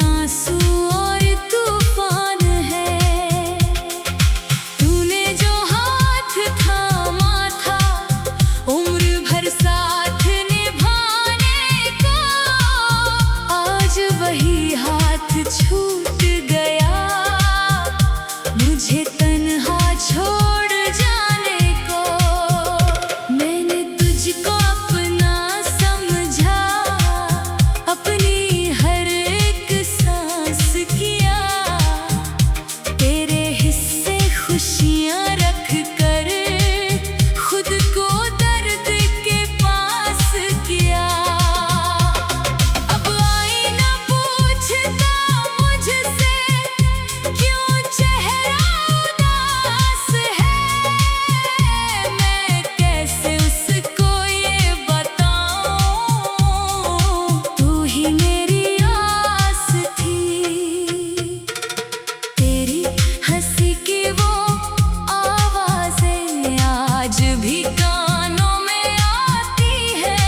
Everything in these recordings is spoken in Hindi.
आंसू और तूफान है। तूने जो हाथ थामा था उम्र भर साथ निभाने को, आज वही हाथ छूट गया मुझे तन्हा छोड़ जाने को। मैंने तुझको अपना समझा, अपनी हर एक सांस किया, तेरे हिस्से खुशियाँ रख कर खुद को दर्द के पास किया। अब आईना पूछता मुझसे क्यों चेहरा उदास है, मैं कैसे उसको ये बताऊं, तू ही मेरी आस थी। तेरी हंसी की वो आवाज़ें आज भी कानों में आती है,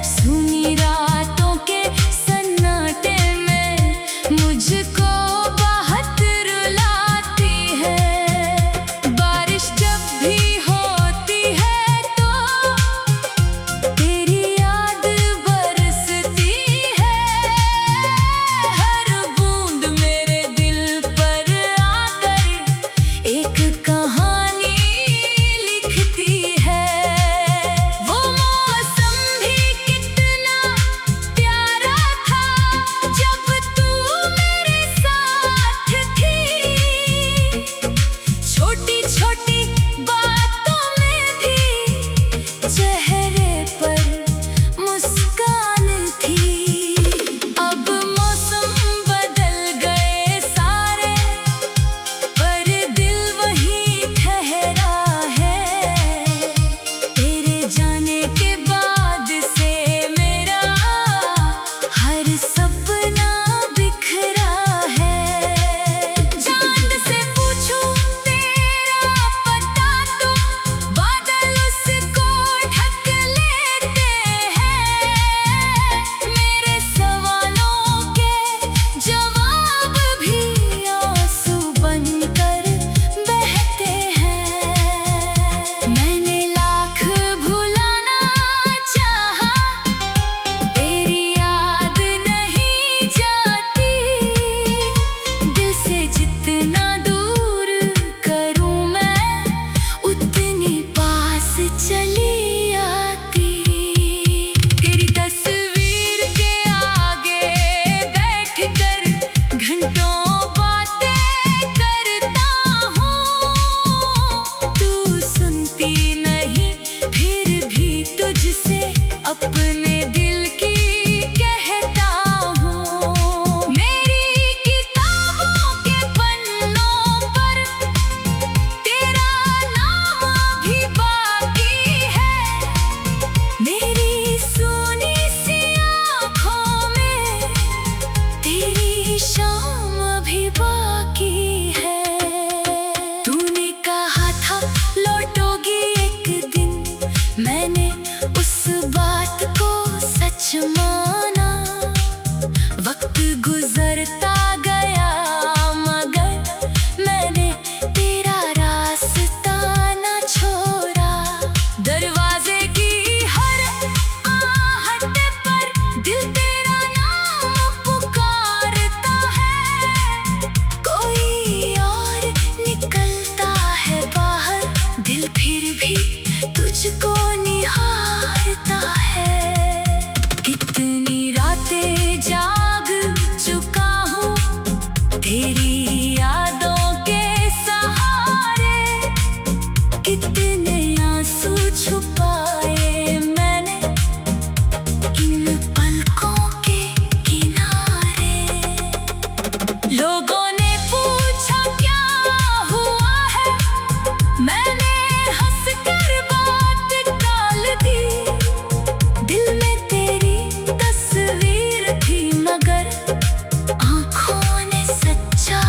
सुनी रातों के सन्नाटे में मुझको बहुत रुलाती है। बारिश जब भी होती है तो तेरी याद बरसती है, हर बूंद मेरे दिल पर आकर एक कहानी लिखती है। वो मौसम भी कितना प्यारा था जब तू मेरे साथ थी, छोटी छोटी बातों में भी चेहरे पर मुस्कान थी। अब मौसम बदल गए सारे, पर दिल वही ठहरा है। तेरे जाने के बाद से मेरा हर सपना बिखरा है। चांद से पूछूं तेरा पता तो बादल उसको ढक लेते हैं, मेरे सवालों के जवाब भी आंसू बनकर बहते हैं। मैंने लाख भुलाना चाहा, तेरी याद नहीं जाती, दिल से जितना दूर करूं मैं उतनी पास चली आती। तेरी तस्वीर के आगे बैठकर घंटों बातें करता हूँ, तू सुनती नहीं फिर भी तुझसे अपने दिल की कहता हूँ। मेरी किताबों के पन्नों पर तेरा नाम अभी बाकी है, मेरी सोनी सी आँखों में तेरी शाम अभी बाकी है। तूने कहा था लौटोगी एक दिन, मैंने उस बात को सच माना। वक्त गुजरता गया मगर मैंने तेरा रास्ता ना छोड़ा। दरवाजे की हर आहट पर दिल तेरा नाम पुकारता है, कोई और निकलता है बाहर, दिल फिर भी तुझको निहारता है। कितनी रातें जाग चुका हूँ तेरी यादों के सहारे, कितने आंसू छुपाए मैंने इन पलकों के किनारे। लोगों ने पूछा क्या हुआ है, मैंने हंसकर बात टाल दी, दिल में तेरी तस्वीर थी मगर आँखों ने सच्चाई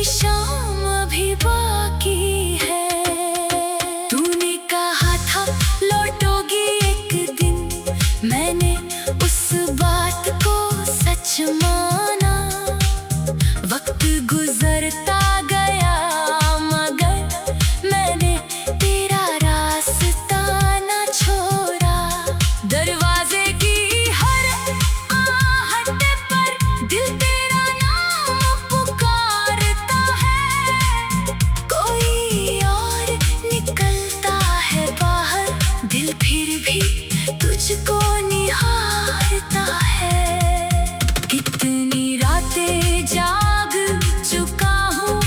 शाम अभी बाकी है। तूने कहा था लौटोगी एक दिन, मैंने उस बात को सच माना। वक्त गुजरता गया मगर मैंने तेरा रास्ता न छोड़ा। दरवाजे की हर आहट पर दिल तेरा नाम पुकारता है। कोई और निकलता है बाहर, दिल फिर भी तुझको निहारता है। कितनी रातें जाग चुका हूँ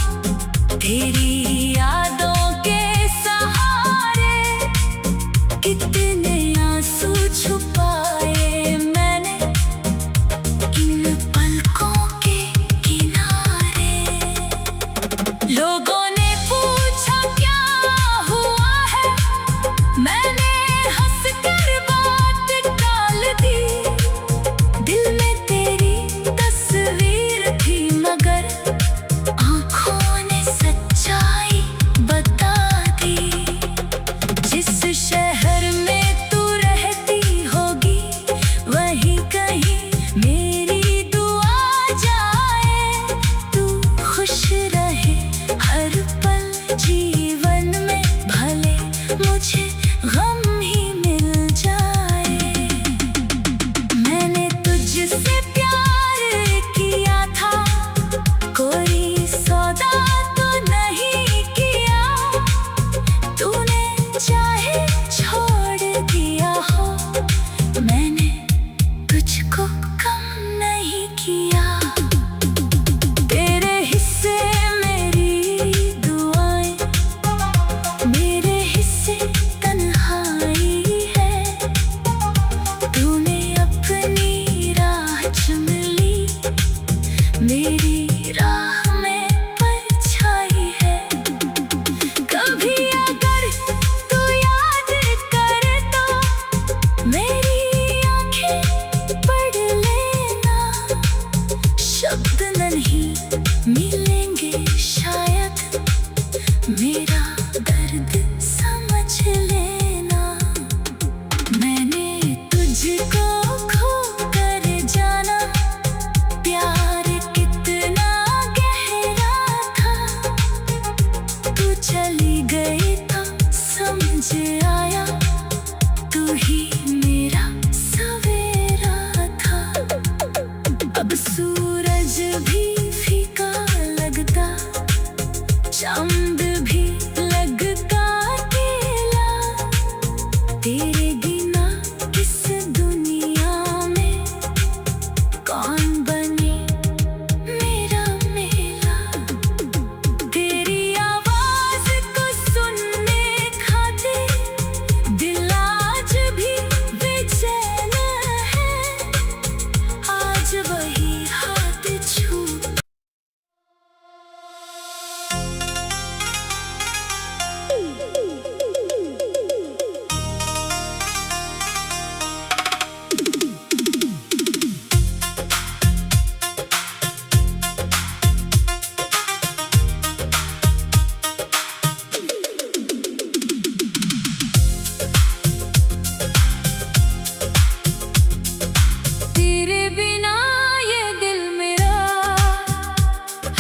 तेरी यादों के सहारे। कितने आंसू छुपाए मैंने इन पलकों के किनारे। लोगों ने पूछा क्या हुआ है, मैंने हंस कर बात टाल दी। दिल में तेरी तस्वीर थी मगर आँखों ने सच्चाई बता दी। जिस शहर में तू रहती होगी वहीं कहीं मेरी दुआ जाए। तू खुश रहे हर पल जीवन में, भले मुझे गम ही मिल जाए। मैंने तुझसे प्यार किया था, कोई सौदा तो नहीं किया। तूने चाहे छोड़ दिया हो, मैंने तुझको कम नहीं किया। तेरे हिस्से मेरी दुआएं, मेरे हिस्से तन्हाई है। तूने अपनी राह चुन ली, मेरी राह में परछाई है। कभी अगर तू याद करे तो मेरी आंखें पढ़ लेना। शब्द नहीं मिलेंगे शायद, मेरा दर्द समझ लेना। मैंने तुझको खो कर जाना, प्यार कितना गहरा था। तू चली गई तो समझ आया, तू ही मेरा सवेरा था। अब सूरज भी फीका लगता, चांद भी लगता अकेला। तेरे बिना इस दुनिया में कौन बने मेरा मेला। तेरी आवाज को सुनने खातिर दिल आज भी बेचैन है। आज वही हाथ छू तेरे बिना ये दिल मेरा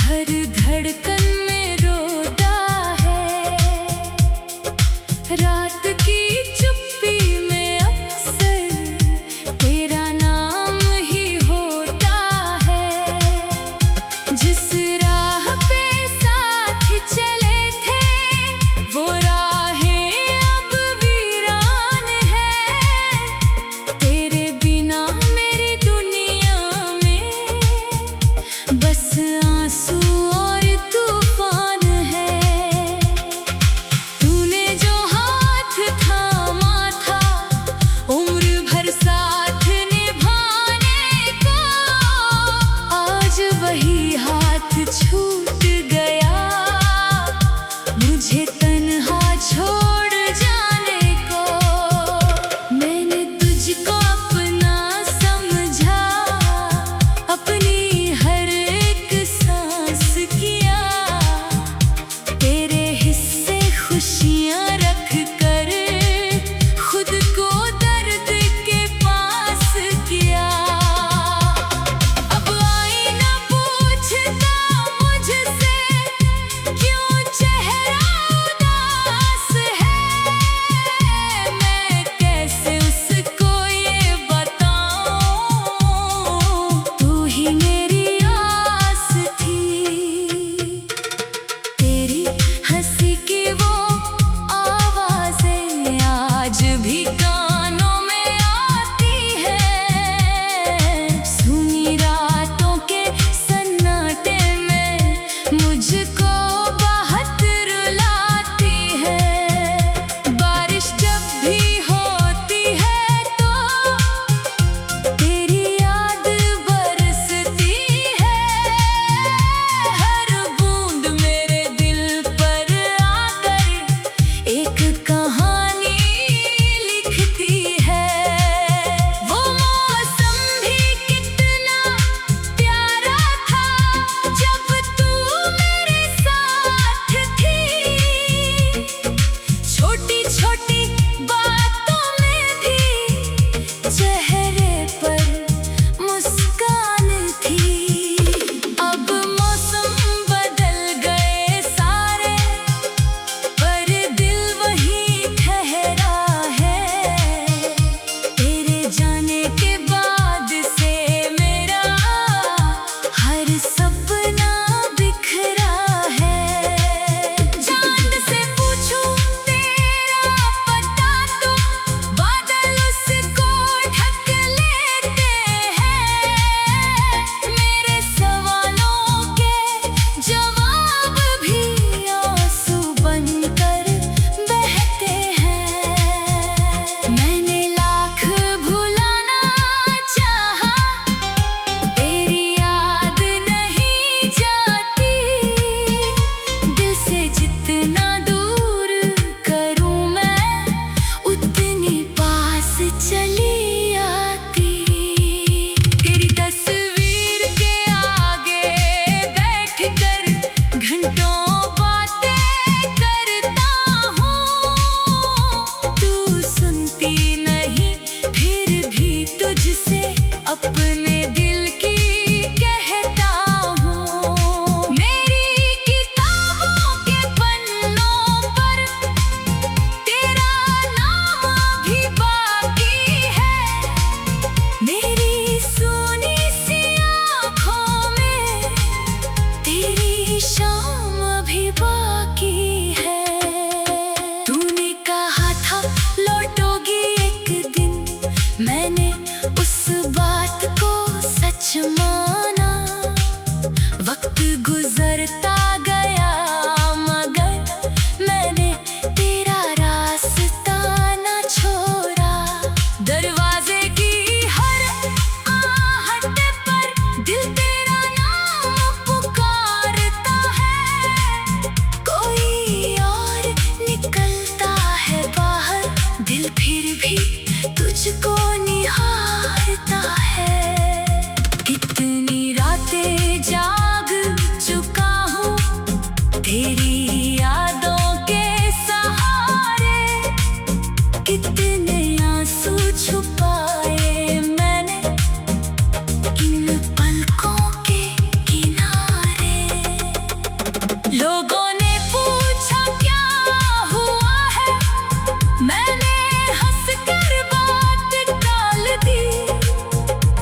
हर धड़कन में रोता है। रात की चुप्पी में अक्सर तेरा नाम ही होता है। जिस राह पे साथ चले थे वो राहें अब वीरान है। तेरे बिना मेरी दुनिया में बस आंसू और तूफान की शाम अभी बाकी है। तूने कहा था लौटोगी एक दिन, मैंने उस बात को सच माना। वक्त गुजरता गया मगर मैंने तेरा रास्ता न छोड़ा। दरवाजे की हर आहट पर दिल तेरा नाम पुकारता है। कोई और निकलता है बाहर, दिल फिर भी तुझको निहारता है। कितनी रातें जाग चुका हूँ तेरी यादों के सहारे। कितने आंसू छुपाए मैंने इन पलकों के किनारे। लोगों ने पूछा क्या हुआ है, मैंने हंस कर बात टाल दी।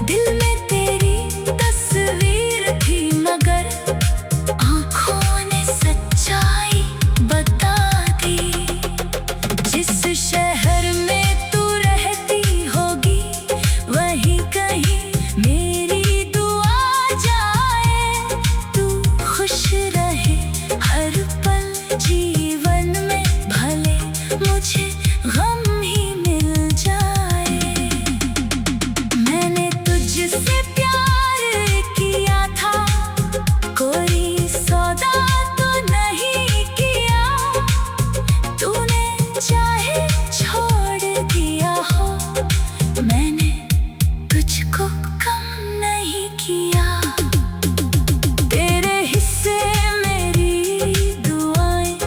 दिल में तेरी तस्वीर थी मगर आँखों ने सच्चाई बता दी। जिस शहर में तू रहती होगी वहीं कहीं मेरी दुआ जाए। तू खुश रहे हर पल जीवन में, भले मुझे गम ही मिल जाए। मैंने तुझसे प्यार किया था, कोई सौदा तो नहीं किया। तूने चाहे छोड़ दिया हो, मैंने तुझको कम नहीं किया। तेरे हिस्से मेरी दुआएं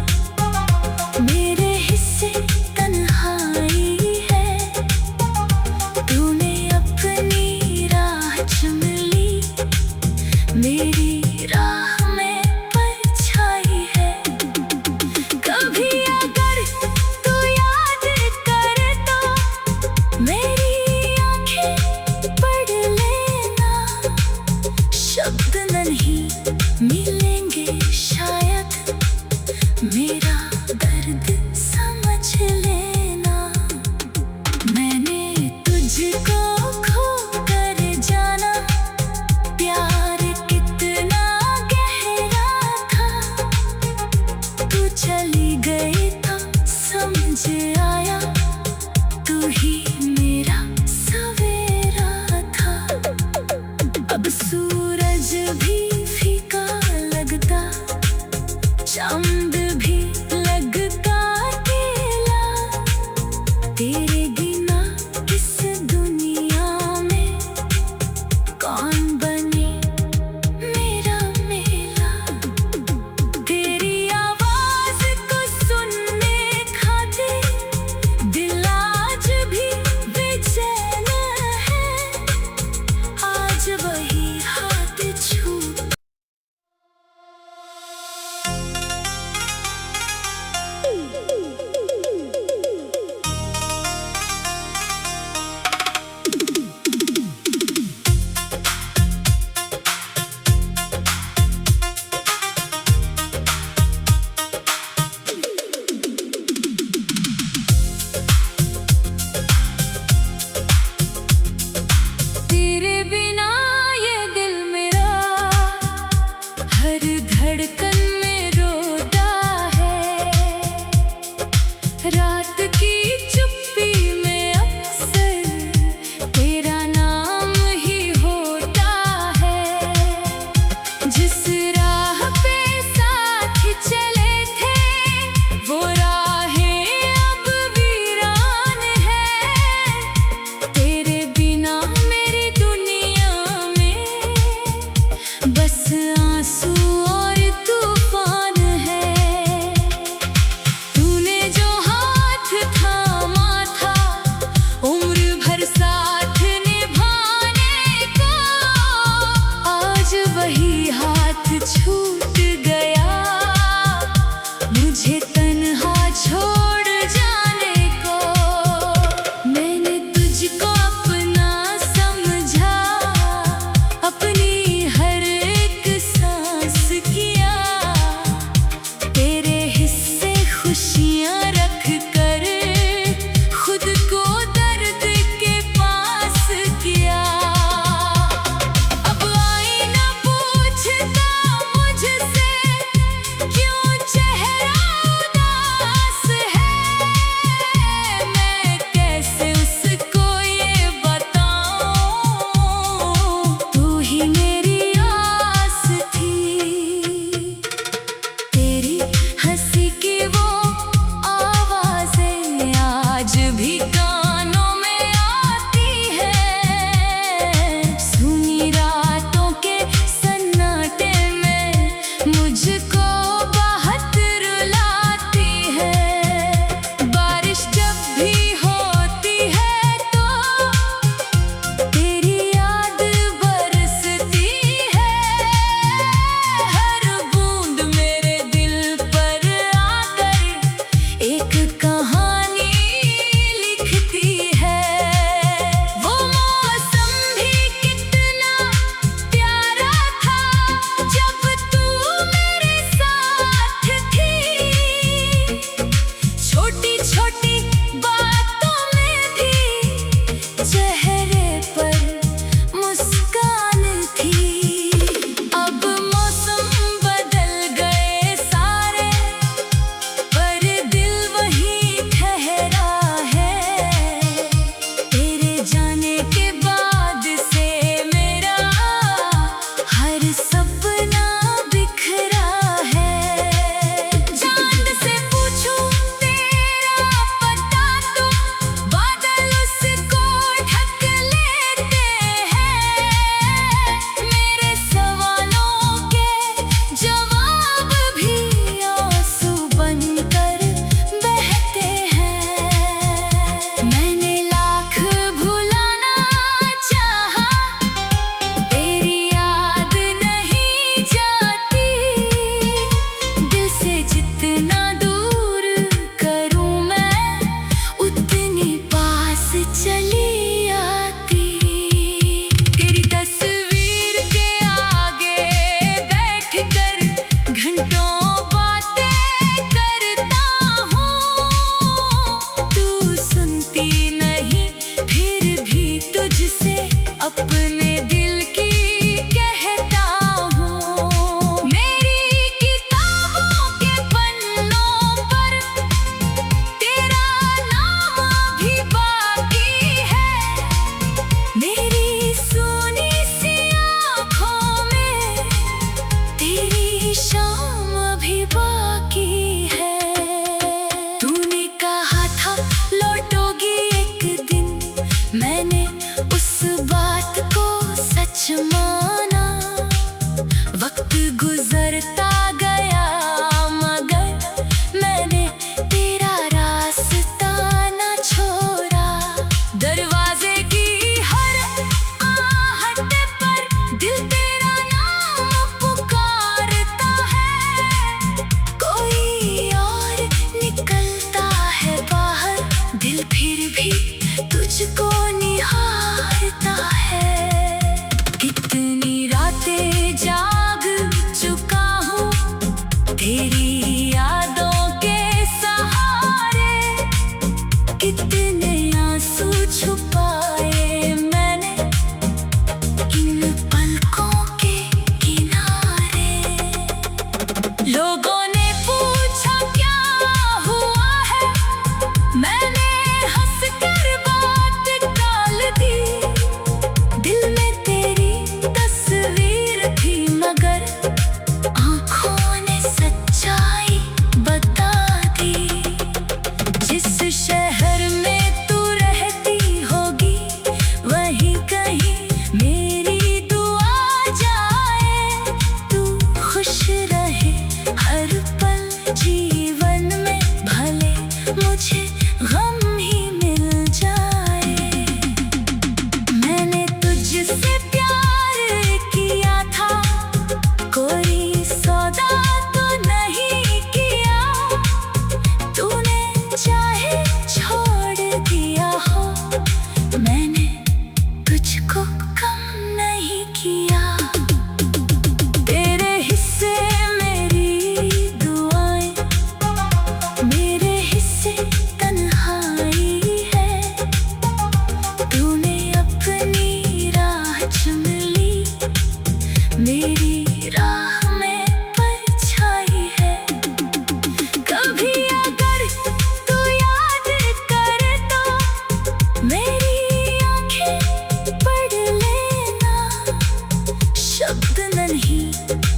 मुझको बहुत रुलाती है। बारिश जब भी होती है तो तेरी याद बरसती है। हर बूंद मेरे दिल पर आकर एक कहानी लिखती है। वो मौसम भी कितना प्यारा था जब तू मेरे साथ थी। छोटी छोटी बातों में भी चेहरे पर मुस्कान थी। अब मौसम बदल गए सारे, पर दिल वही ठहरा है। तेरे जाने के बाद से मेरा हर सपना बिखरा है। चांद से पूछूं तेरा पता तो बादल उसको ढक लेते हैं। मेरे सवालों के जवाब भी आंसू बनकर बहते हैं। मैंने लाख भुलाना चाहा, तेरी याद नहीं जाती। दिल से जितना दूर करूं मैं, उतनी पास चली आती। तेरी तस्वीर के आगे बैठकर घंटों बातें करता हूँ। तू सुनती नहीं फिर भी तुझसे अपने दिल की कहता हूँ। मेरी किताबों के पन्नों पर तेरा नाम अभी बाकी है। मेरी सोनी सी आँखों में तेरी शाम अभी बाकी है। तूने कहा था लौटोगी एक दिन, मैंने उस बात को सच माना। वक्त गुजरता गया मगर मैंने तेरा रास्ता न छोड़ा। दरवाजे की हर आहट पर दिल तेरा नाम पुकारता है। कोई और निकलता है बाहर, दिल फिर भी तुझको निहारता है। कितनी रातें जाग चुका हूँ तेरी यादों के सहारे। कितने आंसू छुपाए मैंने इन पलकों के किनारे। लोगों ने पूछा क्या हुआ है, मैंने हंसकर बात टाल दी। दिल में तेरी तस्वीर थी मगर आँखों ने सच्चाई बता दी। जिस शहर में तू रहती होगी वहीं कहीं मेरी दुआ जाए। तू खुश रहे हर पल जीवन में, भले मुझे गम ही मिल जाए। मैंने तुझसे प्यार किया था, कोई सौदा तो नहीं किया। तूने चाहे छोड़ दिया हो, मैंने तुझको कम नहीं किया। तेरे हिस्से मेरी दुआएं, मेरे हिस्से तन्हाई है। तूने अपनी राह चुन ली, मेरी राह में परछाई है। कभी अगर तू याद करे तो मेरी आंखें पढ़ लेना। शब्द नहीं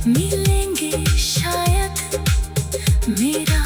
मिलेंगे शायद, मेरा